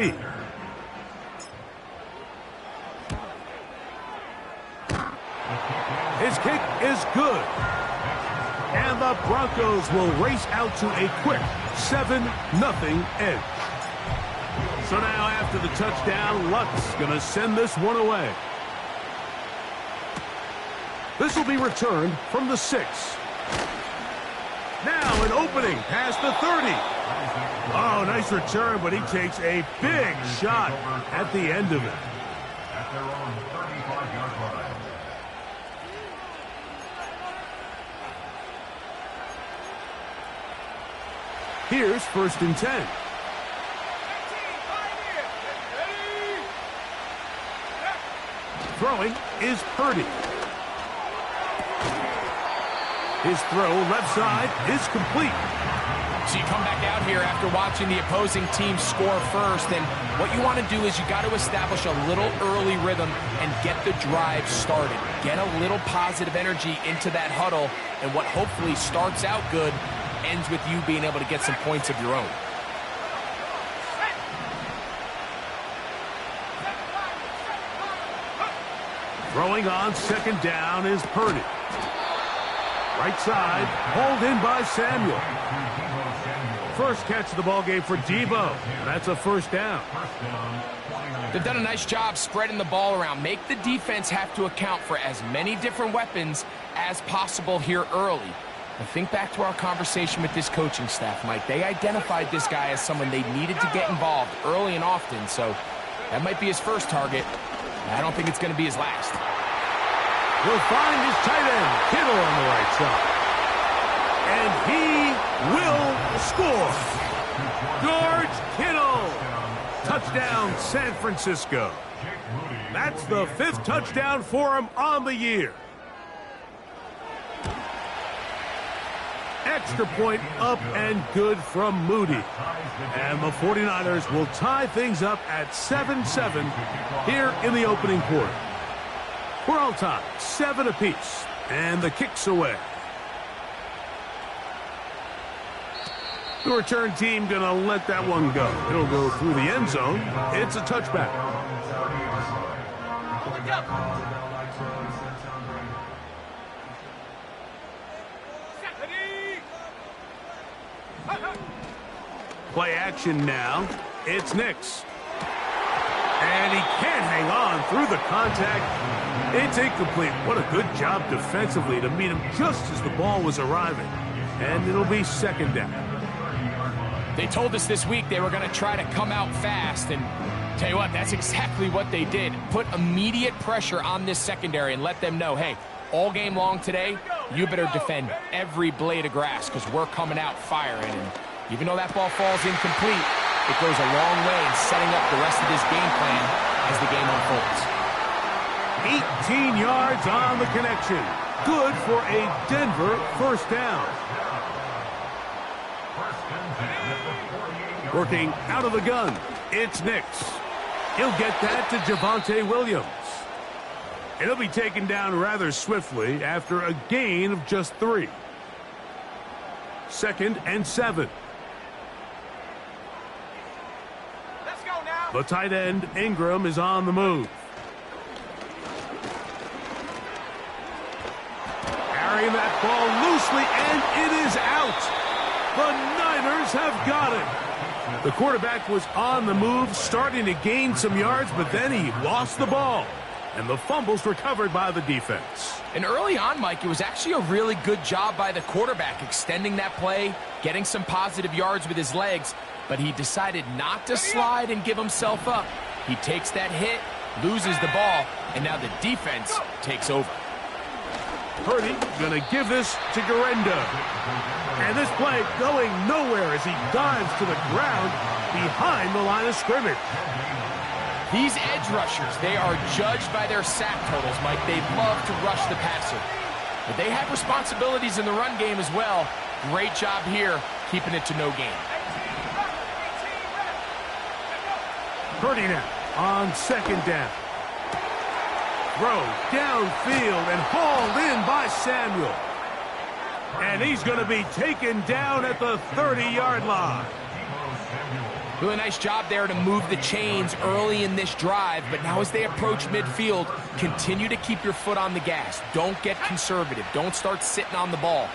His kick is good. And the Broncos will race out to a quick 7-0 edge. So now after the touchdown, Luck's going to send this one away. This will be returned from the 6. Now an opening past the 30. Oh, nice return, but he takes a big shot at the end of it. At their own 35-yard line. Here's 1st and 10. Throwing is Purdy. His throw left side is complete. So you come back out here after watching the opposing team score first, and what you want to do is you got to establish a little early rhythm and get the drive started. Get a little positive energy into that huddle, and what hopefully starts out good ends with you being able to get some points of your own. Throwing on 2nd down is Purdy. Right side, hauled in by Samuel. First catch of the ball game for Debo. That's a 1st down. They've done a nice job spreading the ball around. Make the defense have to account for as many different weapons as possible here early. Now think back to our conversation with this coaching staff, Mike. They identified this guy as someone they needed to get involved early and often, so that might be his first target. I don't think it's going to be his last. He'll find his tight end, Kittle, on the right side. And he will score. George Kittle. Touchdown, San Francisco. That's the 5th touchdown for him on the year. Extra point up and good from Moody. And the 49ers will tie things up at 7-7 here in the opening quarter. We're all tied, 7 apiece, and the kick's away. The return team going to let that one go. It'll go through the end zone. It's a touchback. Play action now. It's Nix. And he can't hang on through the contact. It's incomplete. What a good job defensively to meet him just as the ball was arriving. And it'll be 2nd down. They told us this week they were going to try to come out fast, and tell you what, that's exactly what they did. Put immediate pressure on this secondary and let them know, hey, all game long today, you better defend every blade of grass because we're coming out firing. And even though that ball falls incomplete, it goes a long way in setting up the rest of this game plan as the game unfolds. 18 yards on the connection. Good for a Denver 1st down. Working out of the gun, it's Nix. He'll get that to Javonte Williams. It'll be taken down rather swiftly after a gain of just 3. 2nd and 7. Let's go now. The tight end, Ingram, is on the move. Carrying that ball loosely, and it is out. The Niners have got it. The quarterback was on the move, starting to gain some yards, but then he lost the ball. And the fumble's recovered by the defense. And early on, Mike, it was actually a really good job by the quarterback, extending that play, getting some positive yards with his legs, but he decided not to slide and give himself up. He takes that hit, loses the ball, and now the defense takes over. Purdy going to give this to Garenda. And this play going nowhere as he dives to the ground behind the line of scrimmage. These edge rushers, they are judged by their sack totals, Mike. They love to rush the passer. But they have responsibilities in the run game as well. Great job here, keeping it to no gain. Purdy now on 2nd down. Throw downfield and hauled in by Samuel. And he's going to be taken down at the 30-yard line. Really nice job there to move the chains early in this drive, but now as they approach midfield, continue to keep your foot on the gas. Don't get conservative. Don't start sitting on the ball.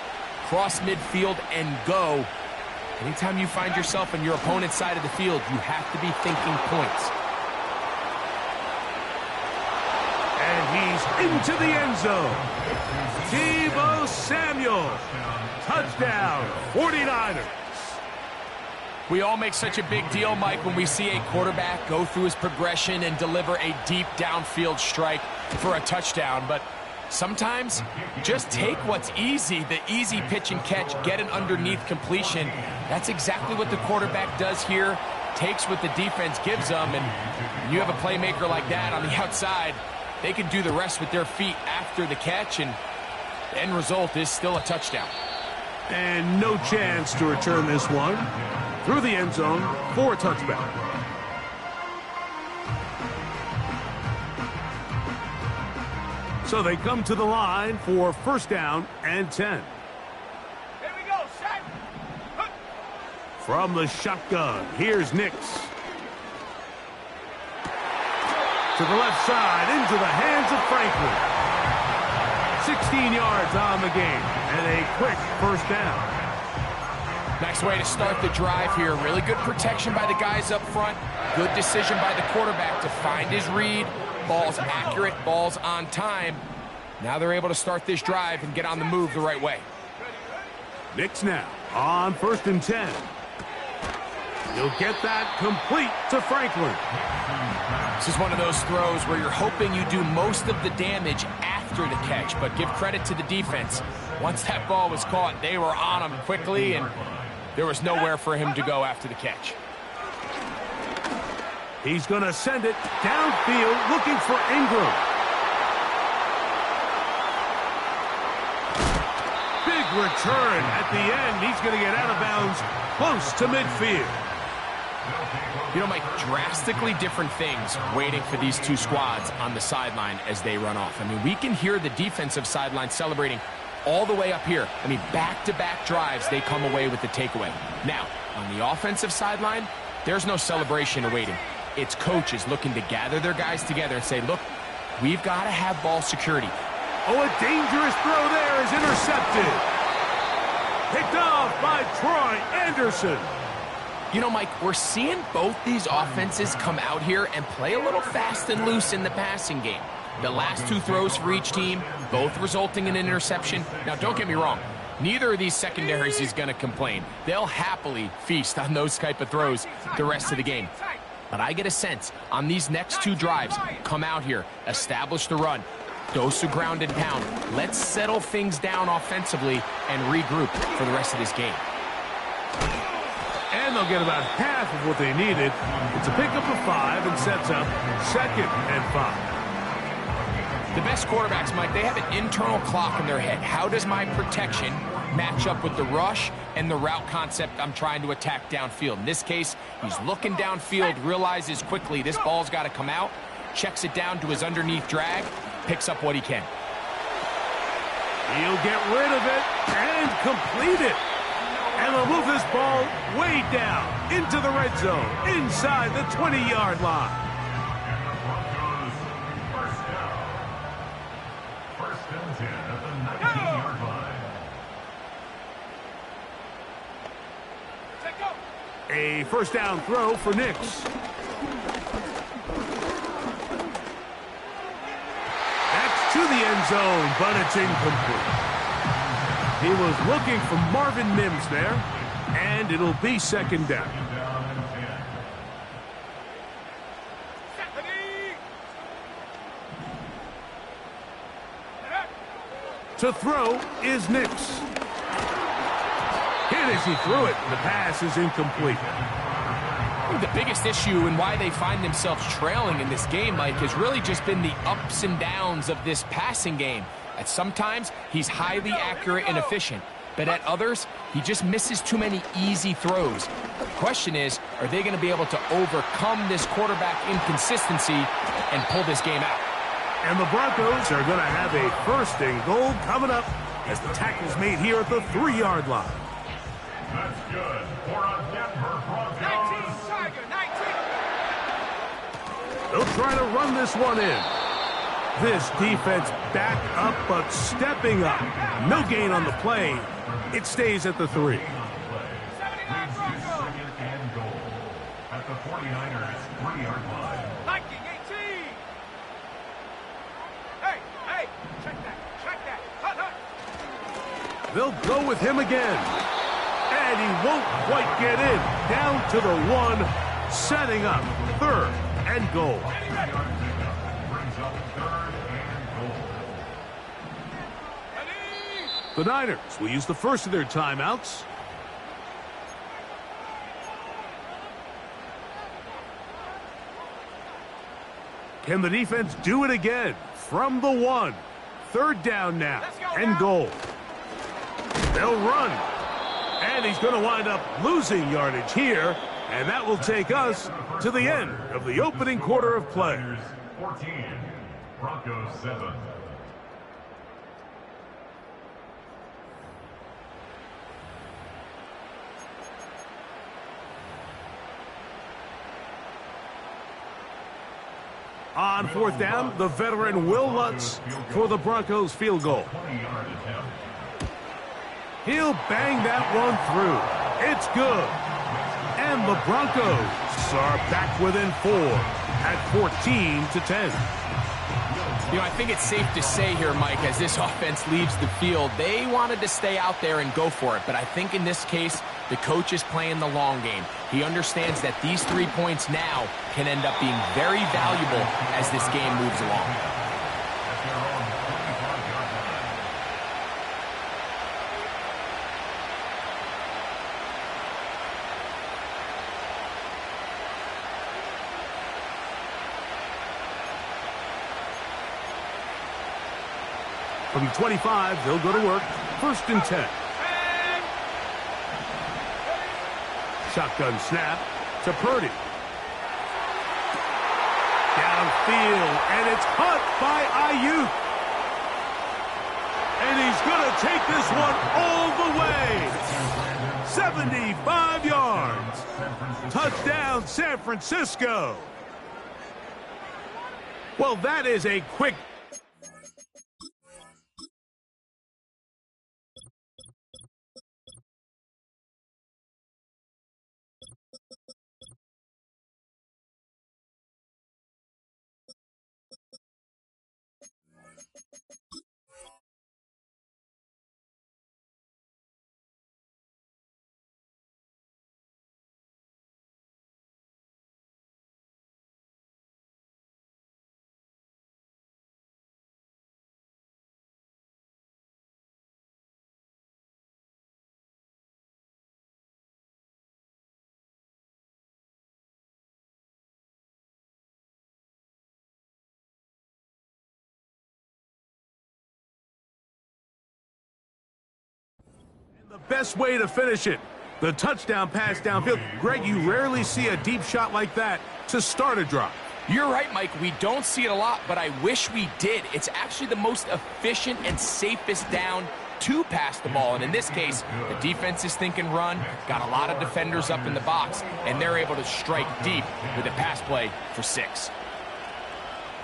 Cross midfield and go. Anytime you find yourself on your opponent's side of the field, you have to be thinking points. And he's into the end zone. Deebo Samuel. Touchdown, 49ers. We all make such a big deal, Mike, when we see a quarterback go through his progression and deliver a deep downfield strike for a touchdown. But sometimes just take what's easy, the easy pitch and catch, get an underneath completion. That's exactly what the quarterback does here. Takes what the defense gives them, and when you have a playmaker like that on the outside, they can do the rest with their feet after the catch, and the end result is still a touchdown. And no chance to return this one through the end zone for a touchback. So they come to the line for first down and 10. Here we go, set. From the shotgun, here's Nix. To the left side, into the hands of Franklin. 16 yards on the game, and a quick first down. Nice way to start the drive here. Really good protection by the guys up front. Good decision by the quarterback to find his read. Ball's accurate, ball's on time. Now they're able to start this drive and get on the move the right way. Nix now on first and 10. He'll get that complete to Franklin. This is one of those throws where you're hoping you do most of the damage after the catch, but give credit to the defense. Once that ball was caught, they were on him quickly, and there was nowhere for him to go after the catch. He's going to send it downfield looking for Ingram. Big return at the end. He's going to get out of bounds close to midfield. You know, Mike, drastically different things waiting for these two squads on the sideline as they run off. I mean, we can hear the defensive sideline celebrating all the way up here. I mean, back-to-back drives, they come away with the takeaway. Now, on the offensive sideline, there's no celebration awaiting. It's coaches looking to gather their guys together and say, look, we've got to have ball security. Oh, a dangerous throw there is intercepted. Picked off by Troy Anderson. You know, Mike, we're seeing both these offenses come out here and play a little fast and loose in the passing game. The last two throws for each team, both resulting in an interception. Now, don't get me wrong. Neither of these secondaries is going to complain. They'll happily feast on those type of throws the rest of the game. But I get a sense on these next two drives, come out here, establish the run, dose of ground and pound. Let's settle things down offensively and regroup for the rest of this game. And they'll get about half of what they needed. It's a pickup of 5 and sets up 2nd and 5. The best quarterbacks, Mike, they have an internal clock in their head. How does my protection match up with the rush and the route concept I'm trying to attack downfield? In this case, he's looking downfield, realizes quickly this ball's got to come out, checks it down to his underneath drag, picks up what he can. He'll get rid of it and complete it. And they'll move this ball way down into the red zone, inside the 20-yard line. First and 10 at the 19-yard line. A first down throw for Nix. That's to the end zone, but it's incomplete. He was looking for Marvin Mims there, and it'll be 2nd down. To throw is Nix. Hit as he threw it. The pass is incomplete. The biggest issue and why they find themselves trailing in this game, Mike, has really just been the ups and downs of this passing game. At sometimes, he's highly accurate and efficient, but at others, he just misses too many easy throws. The question is, are they going to be able to overcome this quarterback inconsistency and pull this game out? And the Broncos are going to have a 1st and goal coming up as the tackle's made here at the 3-yard line. That's good for a Denver Broncos They'll try to run this one in. This defense back up, but stepping up. No gain on the play. It stays at the 3. At the 49ers 3-yard line. Liking 18. Hey, check that. Hut. They'll go with him again. And he won't quite get in. Down to the 1, setting up 3rd and goal. Brings up 3rd and goal. The Niners will use the first of their timeouts. Can the defense do it again? From the 1. 3rd down now. And goal. They'll run. And he's going to wind up losing yardage here. And that will take us to the end of the opening quarter of play. 14, Broncos 7. On 4th down, the veteran Will Lutz for the Broncos field goal. 20-yard attempt. He'll bang that one through. It's good. And the Broncos are back within 4 at 14-10. You know, I think it's safe to say here, Mike, as this offense leaves the field, they wanted to stay out there and go for it. But I think in this case, the coach is playing the long game. He understands that these 3 points now can end up being very valuable as this game moves along. From the 25, they'll go to work. 1st and 10. Shotgun snap to Purdy. Downfield, and it's caught by Ayuk. And he's going to take this one all the way. 75 yards. Touchdown, San Francisco. Well, that is a quick... The best way to finish it. The touchdown pass downfield. Greg, you rarely see a deep shot like that to start a drive. You're right, Mike. We don't see it a lot, but I wish we did. It's actually the most efficient and safest down to pass the ball. And in this case, the defense is thinking run, got a lot of defenders up in the box, and they're able to strike deep with a pass play for 6.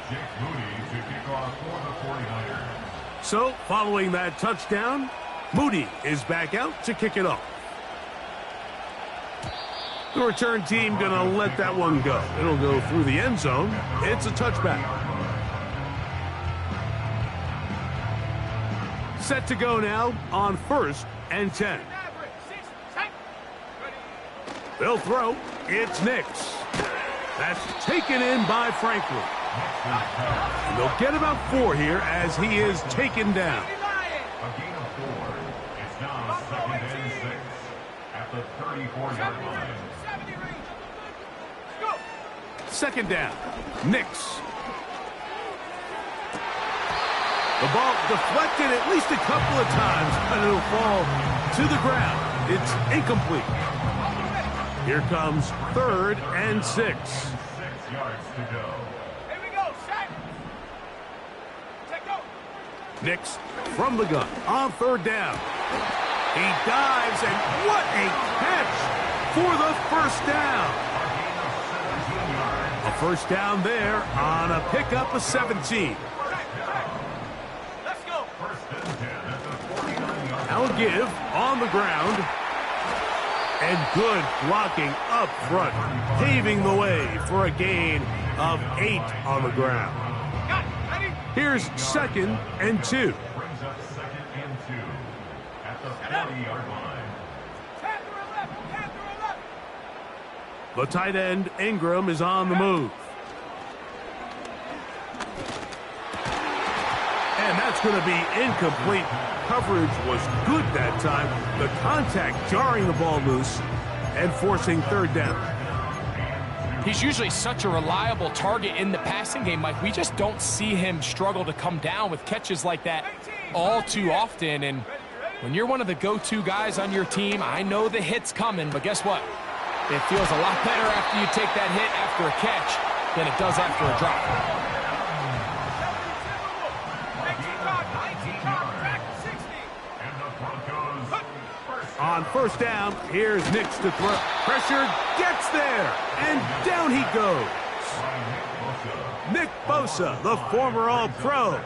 Jake Moody to kick off for the 49ers. So, following that touchdown, Moody is back out to kick it off. The return team going to let that one go. It'll go through the end zone. It's a touchback. Set to go now on 1st and 10. They'll throw. It's Nix. That's taken in by Franklin. And they'll get about 4 here as he is taken down. A gain of 4. It's now 2nd and 6 at the 34-yard line. 2nd down. Nix. The ball deflected at least a couple of times, and it'll fall to the ground. It's incomplete. Here comes 3rd and 6. 6 yards to go. Here we go, set. Check go. Nix from the gun on 3rd down. He dives, and what a catch for the 1st down. A First down there on a pickup of 17. Let's go. Now a give on the ground. And good blocking up front, paving the way for a gain of 8 on the ground. Got it. Ready? Here's 2nd and 2. Brings up 2nd and 2 at the 40-yard line. Panther 11. Panther 11. The tight end, Ingram, is on the move. And that's going to be incomplete. Coverage was good that time. The contact jarring the ball loose and forcing 3rd down. He's usually such a reliable target in the passing game, Mike. We just don't see him struggle to come down with catches like that all too often. And when you're one of the go-to guys on your team, I know the hit's coming, but guess what? It feels a lot better after you take that hit after a catch than it does after a drop. On 1st down, here's Nix to throw. Pressure gets there, and down he goes. Nick Bosa, the former All-Pro,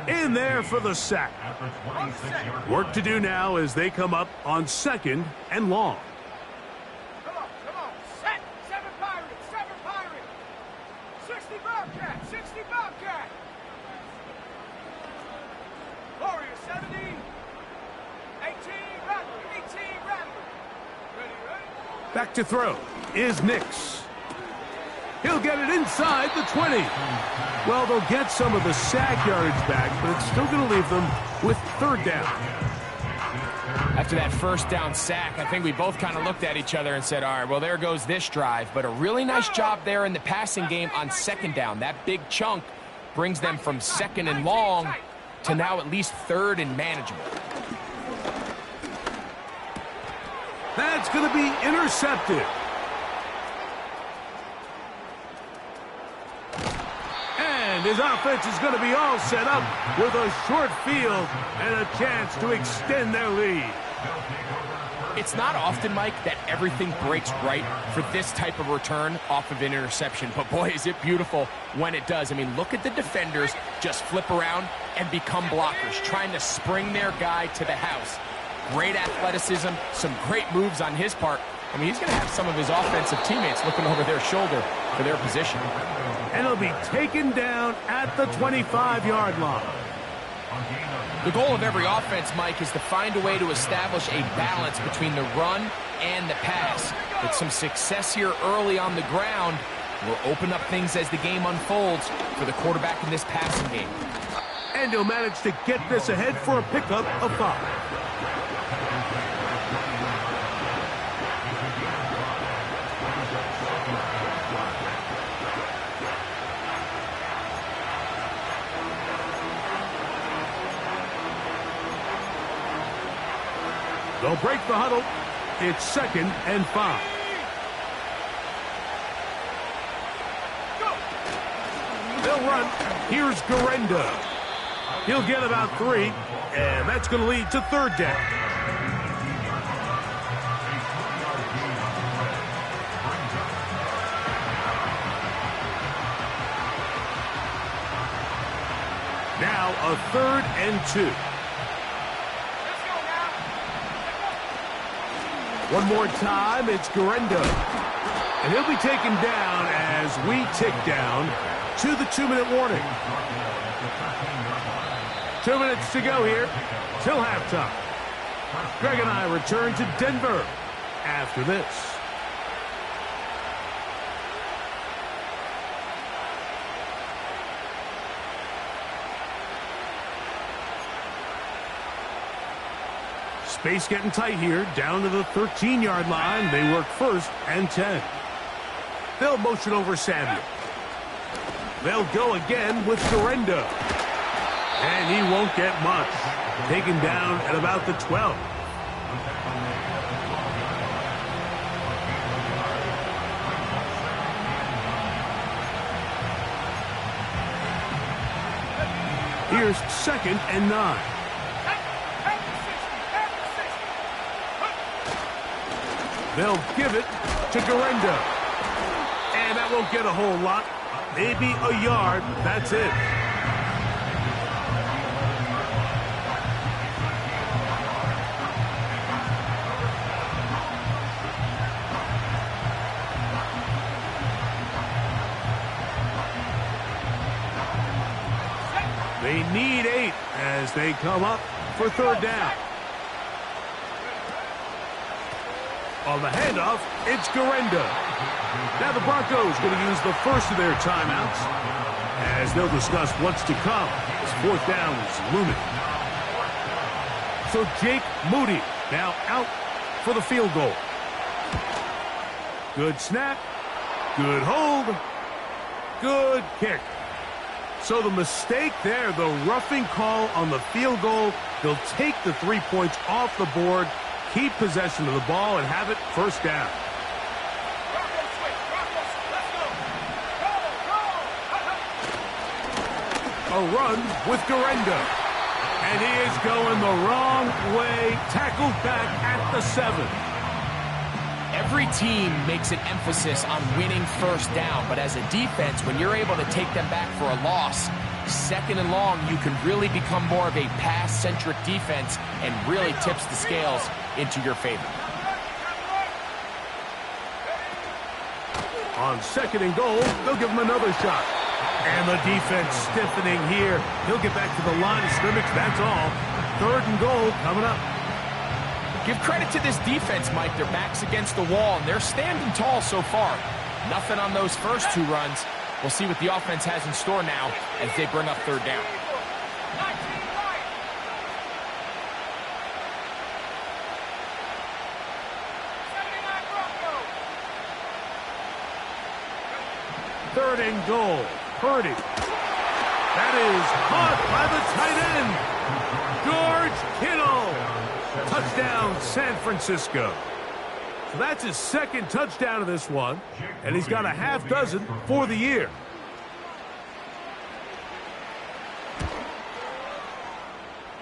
in there for the sack. Work to do now as they come up on 2nd and long. Come on. Set. 7 Pirates. 7 Pirates. 60 Bobcat. 60 Bobcat. Warrior 70. 18 Rattler. 18 Rattler. Ready? Back to throw is Nix. He'll get it inside the 20. Well, they'll get some of the sack yardage back, but it's still going to leave them with 3rd down. After that 1st down sack, I think we both kind of looked at each other and said, all right, well, there goes this drive. But a really nice job there in the passing game on 2nd down. That big chunk brings them from 2nd and long to now at least 3rd and manageable. That's going to be intercepted. And his offense is going to be all set up with a short field and a chance to extend their lead. It's not often, Mike, that everything breaks right for this type of return off of an interception. But boy, is it beautiful when it does. I mean, look at the defenders just flip around and become blockers, trying to spring their guy to the house. Great athleticism, some great moves on his part. I mean, he's going to have some of his offensive teammates looking over their shoulder for their position. And he'll be taken down at the 25-yard line. The goal of every offense, Mike, is to find a way to establish a balance between the run and the pass. With some success here early on the ground will open up things as the game unfolds for the quarterback in this passing game. And he'll manage to get this ahead for a pickup of 5. They'll break the huddle. It's 2nd and 5. They'll run. Here's Garenda. He'll get about 3, and that's going to lead to 3rd down. Now a 3rd and 2. One more time, it's Garenda. And he'll be taken down as we tick down to the 2-minute warning. 2 minutes to go here till halftime. Greg and I return to Denver after this. Space getting tight here, down to the 13-yard line. They work 1st and 10. They'll motion over Samuel. They'll go again with Garenda. And he won't get much. Taken down at about the 12. Here's 2nd and 9. They'll give it to Garenda. And that won't get a whole lot. maybe a yard. That's it. They need 8 as they come up for third down. On the handoff, it's Guarenda. Now the Broncos going to use the first of their timeouts as they'll discuss what's to come as fourth down is looming. So Jake Moody now out for the field goal. Good snap, good hold, good kick. So the mistake there, the roughing call on the field goal, they'll take the 3 points off the board, keep possession of the ball, and have it first down. A run with Guarenda. And he is going the wrong way, tackled back at the 7. Every team makes an emphasis on winning first down, but as a defense, when you're able to take them back for a loss, second and long, you can really become more of a pass-centric defense and really tips the scales into your favor. On second and goal, they'll give him another shot. And the defense stiffening here. He'll get back to the line of scrimmage, that's all. Third and goal coming up. Give credit to this defense, Mike. Their back's against the wall, and they're standing tall so far. Nothing on those first 2 runs. We'll see what the offense has in store now as they bring up third down. Third and goal. Purdy. That is caught by the tight end. George Kittle. Touchdown, San Francisco. So that's his second touchdown of this one, and he's got a half dozen for the year.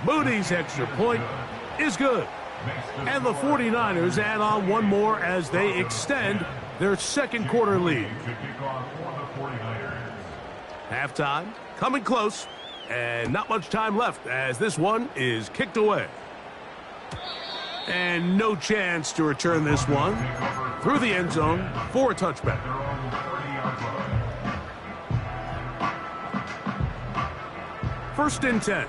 Moody's extra point is good. And the 49ers add on one more as they extend their second quarter lead. Halftime coming close, and not much time left as this one is kicked away. And no chance to return this one through the end zone for a touchback. First and 10.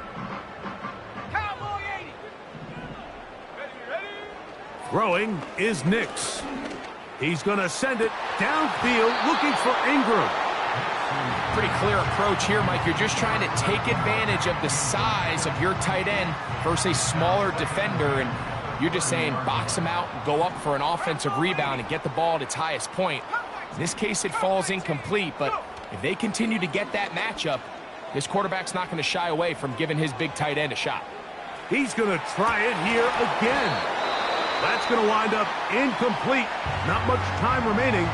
Throwing is Nix. He's going to send it downfield looking for Ingram. Pretty clear approach here, Mike. You're just trying to take advantage of the size of your tight end versus a smaller defender, and you're just saying box him out, go up for an offensive rebound, and get the ball at its highest point. In this case, it falls incomplete, but if they continue to get that matchup, this quarterback's not going to shy away from giving his big tight end a shot. He's going to try it here again. That's going to wind up incomplete. Not much time remaining.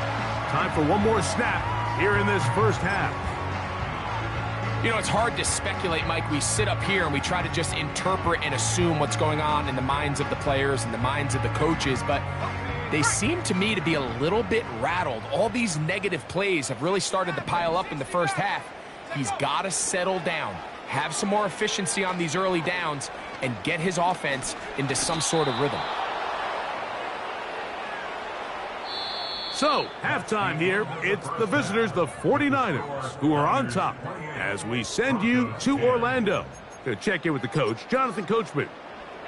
Time for one more snap here in this first half. You know, it's hard to speculate, Mike. We sit up here and we try to just interpret and assume what's going on in the minds of the players and the minds of the coaches, but they seem to me to be a little bit rattled. All these negative plays have really started to pile up in the first half. He's got to settle down, have some more efficiency on these early downs, and get his offense into some sort of rhythm. So, halftime here, it's the visitors, the 49ers, who are on top as we send you to Orlando to check in with the coach, Jonathan Coachman.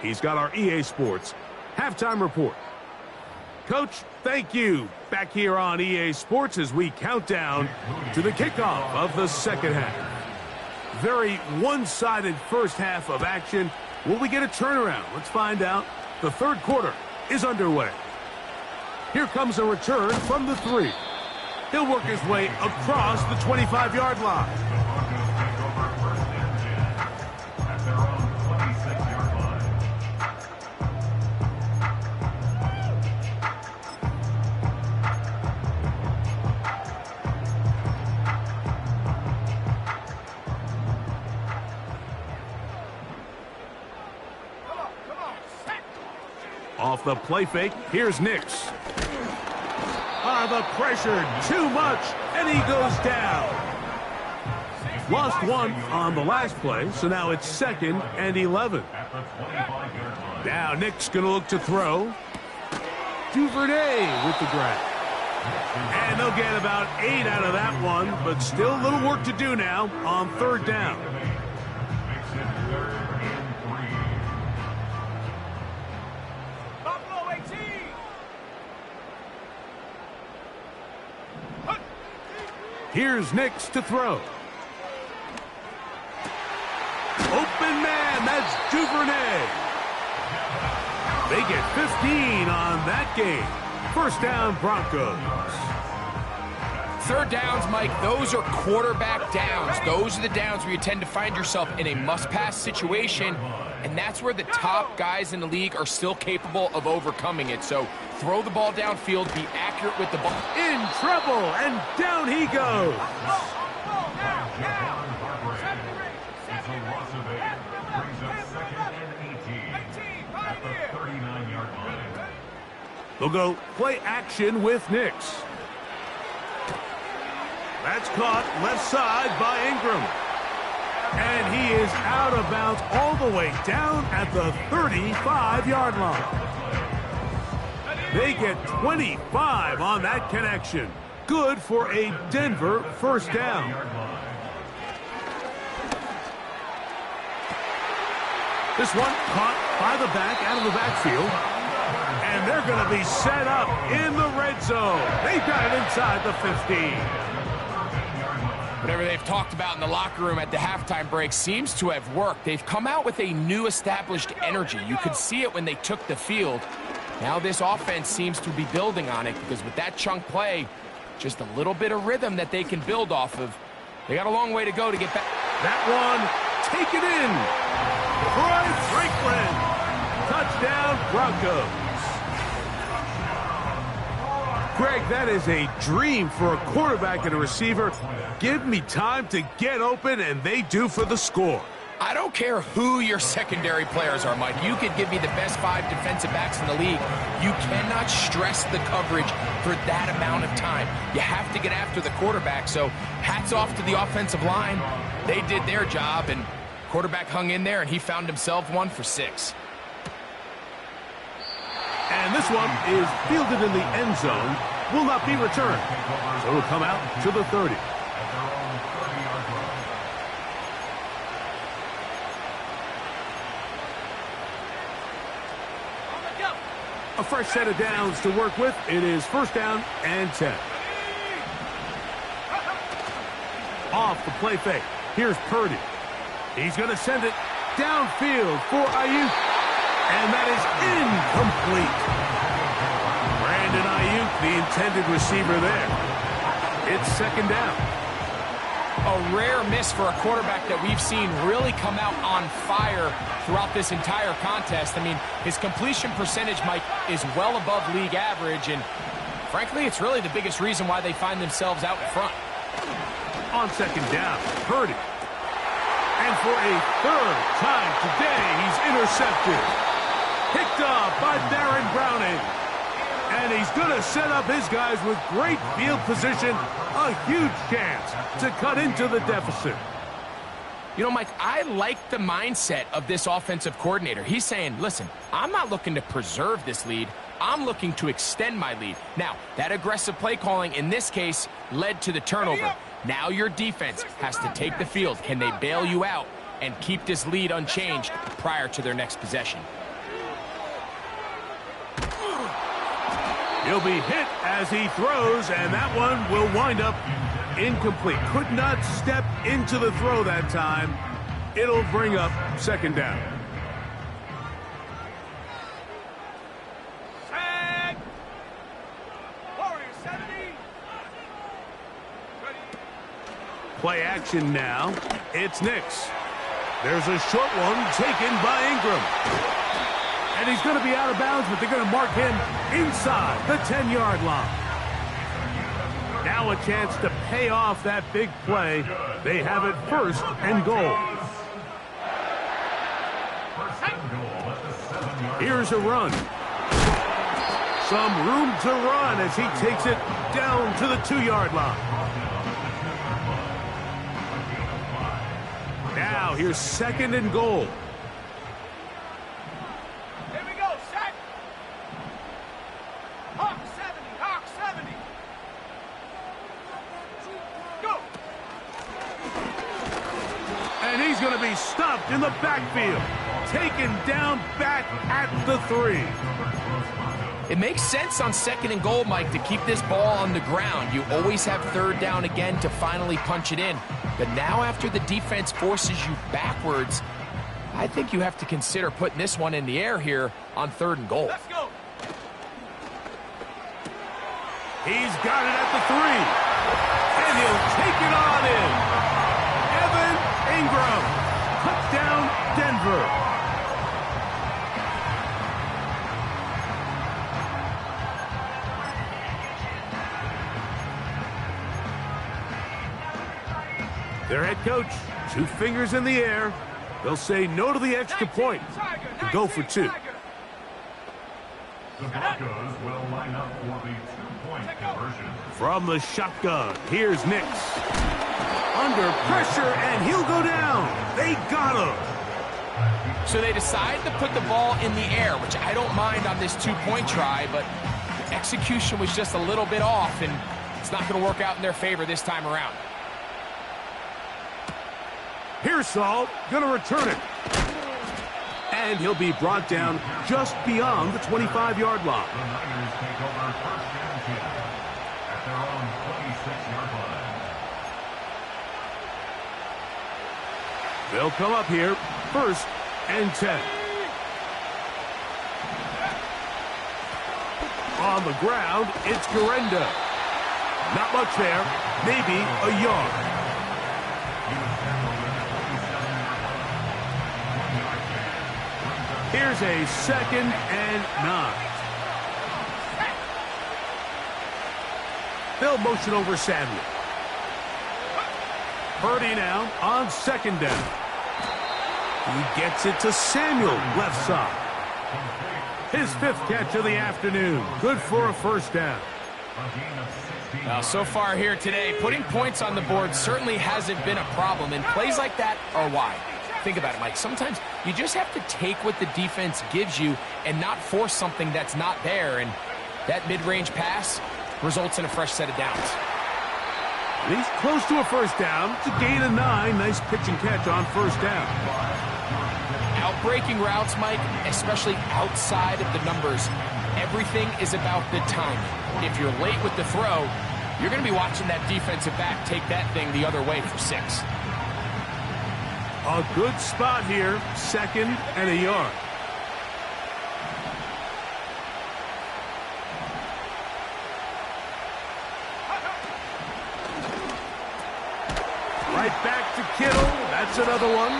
He's got our EA Sports halftime report. Coach, thank you. Back here on EA Sports as we count down to the kickoff of the second half. Very one-sided first half of action. Will we get a turnaround? Let's find out. The third quarter is underway. Here comes a return from the 3. He'll work his way across the 25-yard line. Off the play fake, here's Nix. The pressure, too much, and he goes down. Lost one on the last play, so now it's 2nd and 11. At the 25-yard line. Now Nick's going to look to throw. Duvernay with the grab. And they'll get about 8 out of that one, but still a little work to do now on 3rd down. Makes it 3rd and 3. Buffalo 18. Here's Nick's to throw. Open man, that's Duvernay. They get 15 on that game. 1st down, Broncos. 3rd downs, Mike, those are quarterback downs. Those are the downs where you tend to find yourself in a must-pass situation, and that's where the top guys in the league are still capable of overcoming it. So throw the ball downfield, be accurate with the ball. In trouble, and down he goes. It's a loss of 8. Brings up 2nd and 18. At the 39-yard line. They'll go play action with Nix. That's caught left side by Ingram. And he is out of bounds all the way down at the 35-yard line. They get 25 on that connection. Good for a Denver 1st down. This one caught by the back out of the backfield. And they're going to be set up in the red zone. They've got it inside the 15. Whatever they've talked about in the locker room at the halftime break seems to have worked. They've come out with a new established energy. You could see it when they took the field. Now this offense seems to be building on it because with that chunk play, just a little bit of rhythm that they can build off of. They got a long way to go to get back. That one taken in. Troy Franklin. Touchdown, Broncos. Greg, that is a dream for a quarterback and a receiver. Give me time to get open, and they do for the score. I don't care who your secondary players are, Mike. You could give me the best 5 defensive backs in the league. You cannot stress the coverage for that amount of time. You have to get after the quarterback. So hats off to the offensive line. They did their job, and quarterback hung in there, and he found himself 1 for 6. And this one is fielded in the end zone. Will not be returned. So it'll come out to the 30. A fresh set of downs to work with. It is 1st down and 10. Off the play fake. Here's Purdy. He's going to send it downfield for Ayuk. And that is incomplete. Brandon Ayuk, the intended receiver there. It's 2nd down. A rare miss for a quarterback that we've seen really come out on fire throughout this entire contest. I mean, his completion percentage, Mike, is well above league average, and frankly, it's really the biggest reason why they find themselves out in front. On 2nd down, Purdy. And for a 3rd time today, he's intercepted. Picked off by Darren Browning. And he's going to set up his guys with great field position. A huge chance to cut into the deficit. You know, Mike, I like the mindset of this offensive coordinator. He's saying, listen, I'm not looking to preserve this lead. I'm looking to extend my lead. Now, that aggressive play calling in this case led to the turnover. Now your defense has to take the field. Can they bail you out and keep this lead unchanged prior to their next possession? He'll be hit as he throws, and that one will wind up incomplete. Could not step into the throw that time. It'll bring up 2nd down. Set. Warriors 70. Ready. Play action now. It's Nix. There's a short one taken by Ingram. And he's going to be out of bounds, but they're going to mark him inside the 10-yard line. Now a chance to pay off that big play. They have it 1st and goal. Here's a run. Some room to run as he takes it down to the 2-yard line. Now here's 2nd and goal. Here we go, set. Hawk 70, Hawk 70. Go. And he's going to be stopped in the backfield. Taken down back at the 3. It makes sense on 2nd and goal, Mike, to keep this ball on the ground. You always have 3rd down again to finally punch it in. But now after the defense forces you backwards, I think you have to consider putting this one in the air here on 3rd and goal. Let's go. He's got it at the 3. And he'll take it on in. Evan Ingram. Touchdown, Denver. Their head coach, 2 fingers in the air. They'll say no to the extra point and go for 2. The Broncos will line up for the 2-point conversion. From the shotgun, here's Nix. Under pressure, and he'll go down. They got him. So they decide to put the ball in the air, which I don't mind on this 2-point try, but execution was just a little bit off, and it's not going to work out in their favor this time around. Pearsall gonna return it. And he'll be brought down just beyond the 25-yard line. The Niners take over 1st and 10 at their own 26-yard line. They'll come up here, 1st and 10. On the ground, it's Garenda. Not much there, maybe a yard. Here's a 2nd and 9. They'll motion over Samuel. Purdy now on 2nd down. He gets it to Samuel, left side. His 5th catch of the afternoon. Good for a 1st down. Now, so far here today, putting points on the board certainly hasn't been a problem, and plays like that are why. Think about it, Mike. Sometimes you just have to take what the defense gives you and not force something that's not there, and that mid-range pass results in a fresh set of downs. And he's close to a 1st down. It's a gain of 9. Nice pitch and catch on 1st down. Outbreaking routes, Mike, especially outside of the numbers, everything is about the timing. If you're late with the throw, you're going to be watching that defensive back take that thing the other way for 6. A good spot here, 2nd and a yard. Right back to Kittle. That's another one.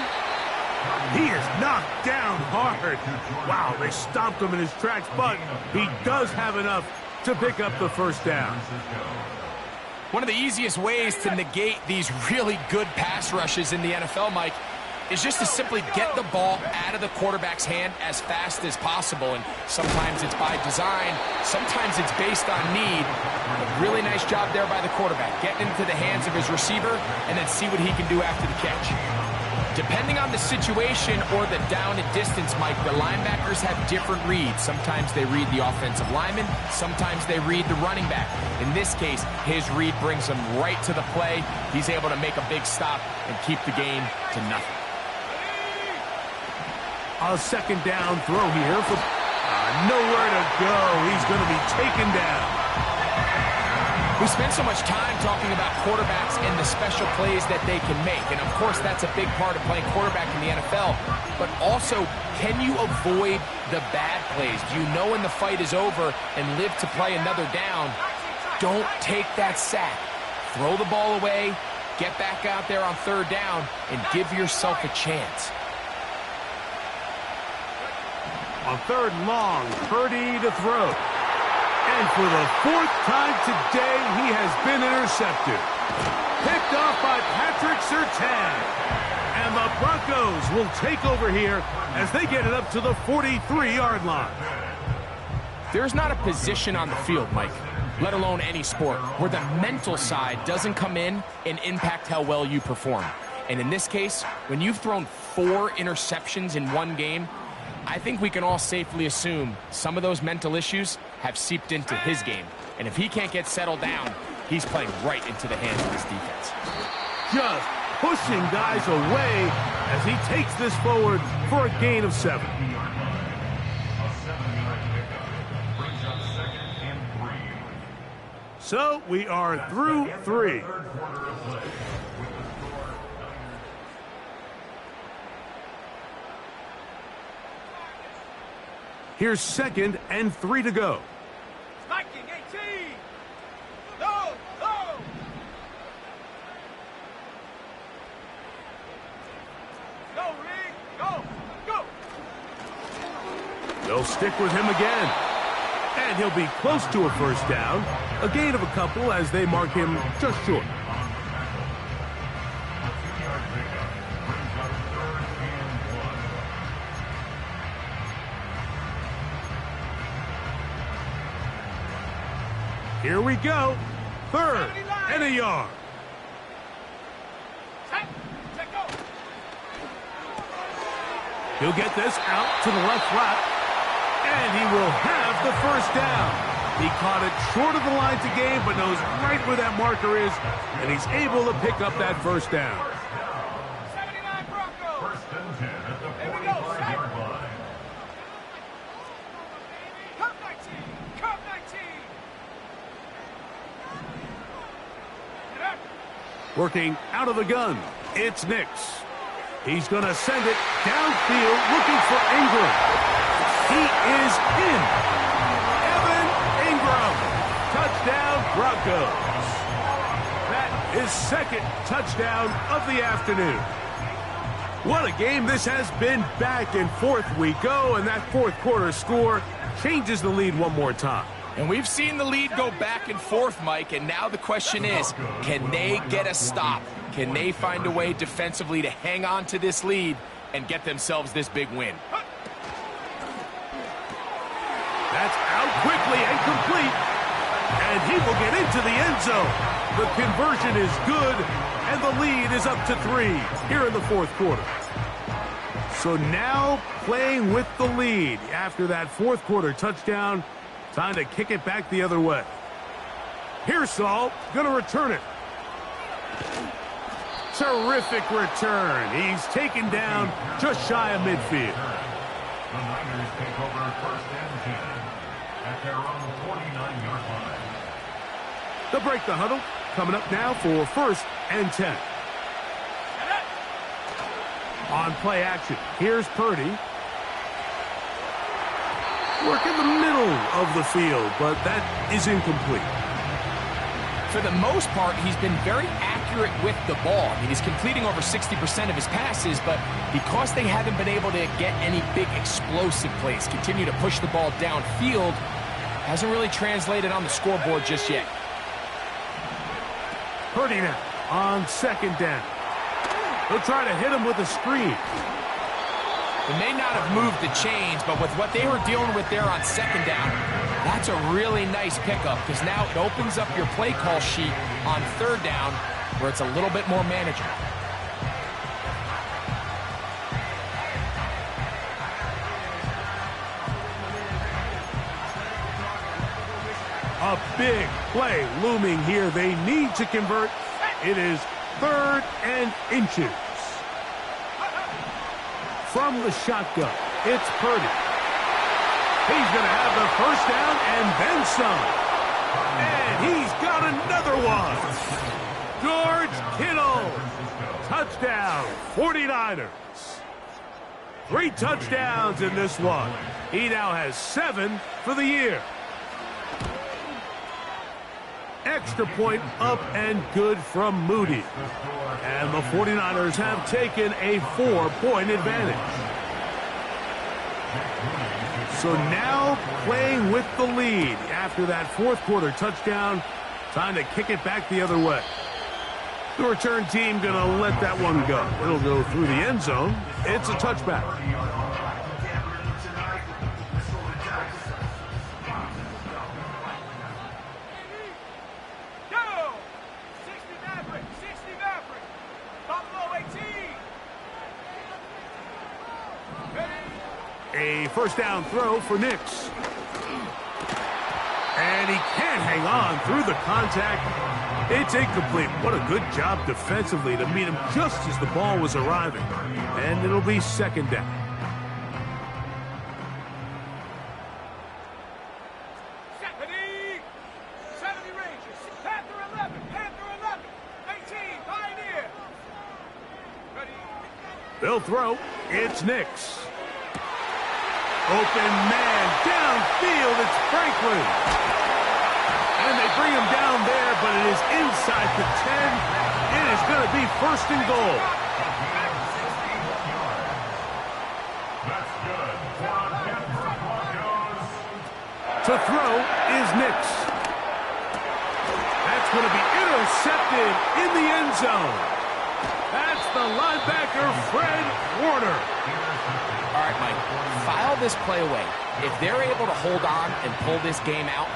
He is knocked down hard. Wow, they stomped him in his tracks, but he does have enough to pick up the 1st down. One of the easiest ways to negate these really good pass rushes in the NFL, Mike, is just to simply get the ball out of the quarterback's hand as fast as possible. And sometimes it's by design, sometimes it's based on need. A really nice job there by the quarterback, getting into the hands of his receiver and then see what he can do after the catch. Depending on the situation or the down and distance, Mike, the linebackers have different reads. Sometimes they read the offensive lineman, sometimes they read the running back. In this case, his read brings him right to the play. He's able to make a big stop and keep the game to nothing. A 2nd down throw here for nowhere to go. He's going to be taken down. We spend so much time talking about quarterbacks and the special plays that they can make. And, of course, that's a big part of playing quarterback in the NFL. But also, can you avoid the bad plays? Do you know when the fight is over and live to play another down? Don't take that sack. Throw the ball away, get back out there on 3rd down, and give yourself a chance. On 3rd and long, Purdy to throw. And for the 4th time today, he has been intercepted. Picked off by Patrick Surtain. And the Broncos will take over here as they get it up to the 43-yard line. There's not a position on the field, Mike, let alone any sport, where the mental side doesn't come in and impact how well you perform. And in this case, when you've thrown 4 interceptions in one game, I think we can all safely assume some of those mental issues have seeped into his game. And if he can't get settled down, he's playing right into the hands of his defense. Just pushing guys away as he takes this forward for a gain of 7. A 7-yard pickup brings up 2nd and 3. So we are through 3. Third quarter of play with the score Niners. Here's 2nd and 3 to go. Striking 18. Go, go. Go, Lee. Go, go. They'll stick with him again. And he'll be close to a first down. A gain of a couple as they mark him just short. A 2-yard pickup brings up 3rd and 1. Here we go. 3rd and a yard. Set, set, go. He'll get this out to the left flat. And he will have the first down. He caught it short of the line to gain, but knows right where that marker is, and he's able to pick up that first down. 79 Broncos. 1st and 10 at the Here we go, 45-yard line. Cup 19. Cup 19. Get up. Working out of the gun, it's Nix. He's going to send it downfield looking for Ingram. He is in. Evan Ingram. Touchdown, Broncos. That is 2nd touchdown of the afternoon. What a game this has been. Back and forth we go, and that 4th quarter score changes the lead one more time. And we've seen the lead go back and forth, Mike, and now the question is, can they get a stop? Can they find a way defensively to hang on to this lead and get themselves this big win? That's out quickly and complete. And he will get into the end zone. The conversion is good, and the lead is up to 3 here in the 4th quarter. So now playing with the lead after that 4th quarter touchdown. Time to kick it back the other way. Pearsall going to return it. Terrific return. He's taken down just shy of midfield. The Niners take over 1st and 10 at their own 49-yard line. They'll break the huddle. Coming up now for 1st and 10. On play action, here's Purdy. Work in the middle of the field, but that is incomplete. For the most part, he's been very accurate with the ball. I mean, he's completing over 60% of his passes, but because they haven't been able to get any big explosive plays, continue to push the ball downfield, hasn't really translated on the scoreboard just yet. Purdy now on 2nd down. They'll try to hit him with a screen. They may not have moved the chains, but with what they were dealing with there on 2nd down, that's a really nice pickup because now it opens up your play call sheet on 3rd down where it's a little bit more manageable. A big play looming here. They need to convert. It is 3rd and inches. From the shotgun, it's Purdy. He's going to have the first down and then some. And he's got another one. George Kittle. Touchdown, 49ers. 3 touchdowns in this one. He now has 7 for the year. Extra point up and good from Moody. And the 49ers have taken a 4-point advantage. So now playing with the lead after that 4th quarter touchdown. Time to kick it back the other way. The return team going to let that one go. It'll go through the end zone. It's a touchback. Go! 60 Maverick, 60 Maverick. Buffalo 18. A first down throw for Nix. And he can't hang on through the contact. It's incomplete. What a good job defensively to meet him just as the ball was arriving. And it'll be second down. They'll throw. It's Nix. Open man downfield. It's Franklin. And they bring him down there, but it is inside the 10. It is going to be first and goal. That's good. To throw is Nix. That's going to be intercepted in the end zone. That's the linebacker, Fred Warner. All right, Mike, file this play away. If they're able to hold on and pull this game out,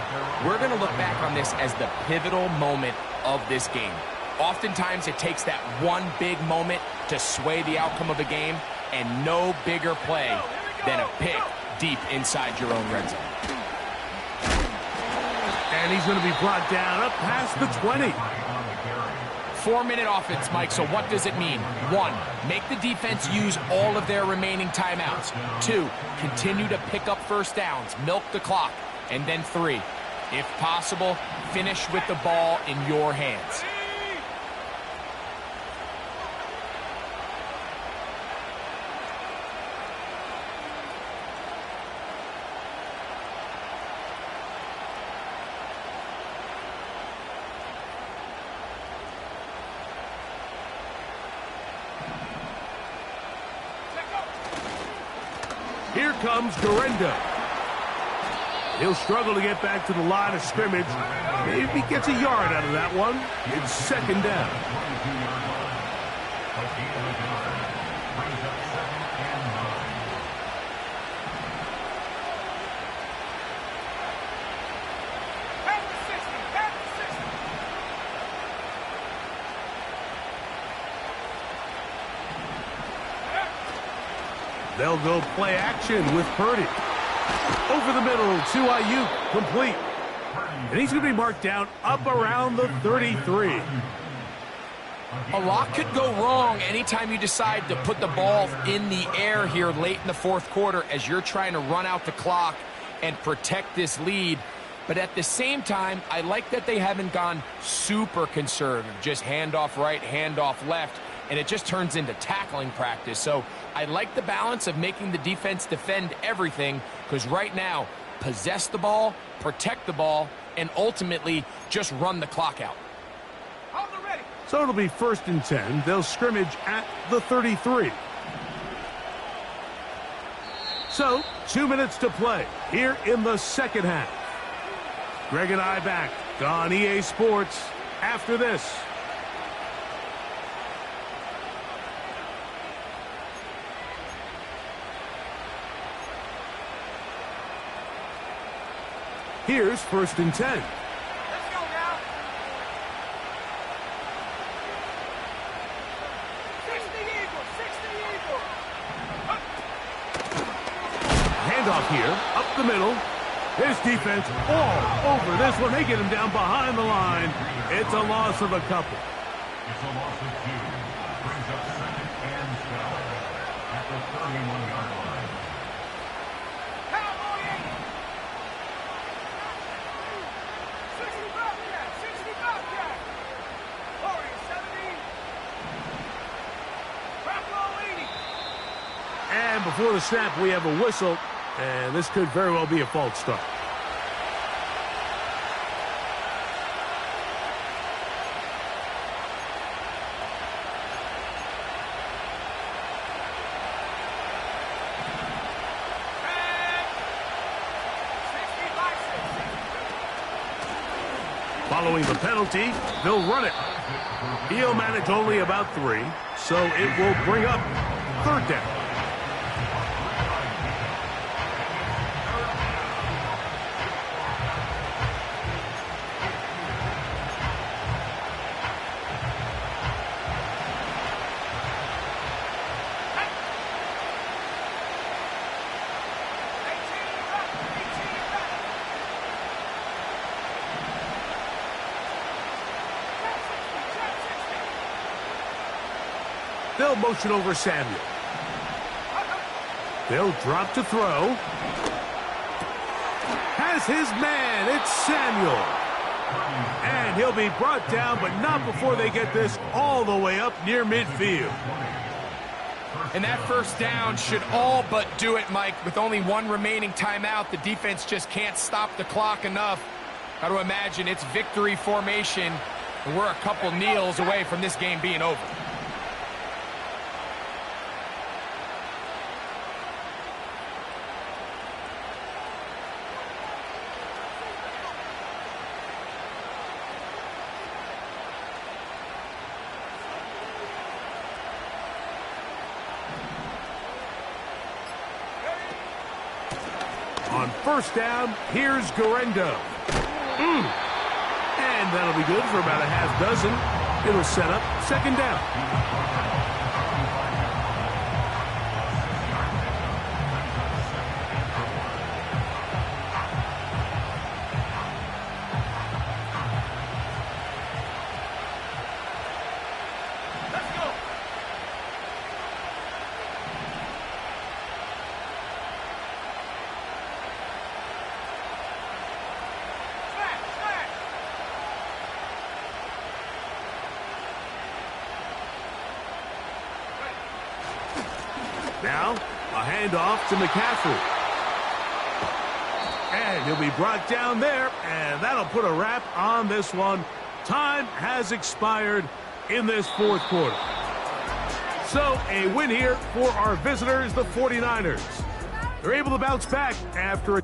we're going to look back on this as the pivotal moment of this game. Oftentimes, it takes that one big moment to sway the outcome of a game, and no bigger play than a pick deep inside your own red zone. And he's going to be brought down up past the 20. 4-minute offense, Mike, so what does it mean? 1, make the defense use all of their remaining timeouts. 2, continue to pick up first downs, milk the clock. And then 3, if possible, finish with the ball in your hands. Here comes Garenda. He'll struggle to get back to the line of scrimmage. Maybe he gets a yard out of that one. It's second down. They'll go play action with Purdy. Over the middle to Ayuk, complete. And he's going to be marked down up around the 33. A lot could go wrong anytime you decide to put the ball in the air here late in the fourth quarter as you're trying to run out the clock and protect this lead. But at the same time, I like that they haven't gone super conservative, just handoff right, handoff left, and it just turns into tackling practice. So I like the balance of making the defense defend everything, because right now, possess the ball, protect the ball, and ultimately just run the clock out. So it'll be first and 10. They'll scrimmage at the 33. So 2 minutes to play here in the second half. Greg and I back on EA Sports after this. Here's first and 10. Let's go now. 60 Eagles, 60 Eagles. Handoff here, up the middle. His defense all over this one. They get him down behind the line. It's a loss of a couple. It's a loss of 2. Brings up second and 12 at the 31-yard line. Cowboy 80. 60 Bobcat, 60 Bobcat. Warriors 70. Buffalo 80. And before the snap, we have a whistle. And this could very well be a false start. Following the penalty, they'll run it. He'll manage only about 3, so it will bring up third down. They'll motion over Samuel. They'll drop to throw. Has his man. It's Samuel. And he'll be brought down, but not before they get this all the way up near midfield. And that first down should all but do it, Mike. With only one remaining timeout, the defense just can't stop the clock enough. Got to imagine it's victory formation, and we're a couple kneels away from this game being over. On first down, here's Garendo. And that'll be good for about a half dozen. It'll set up second down. Now, a handoff to McCaffrey. And he'll be brought down there, and that'll put a wrap on this one. Time has expired in this fourth quarter. So, a win here for our visitors, the 49ers. They're able to bounce back after a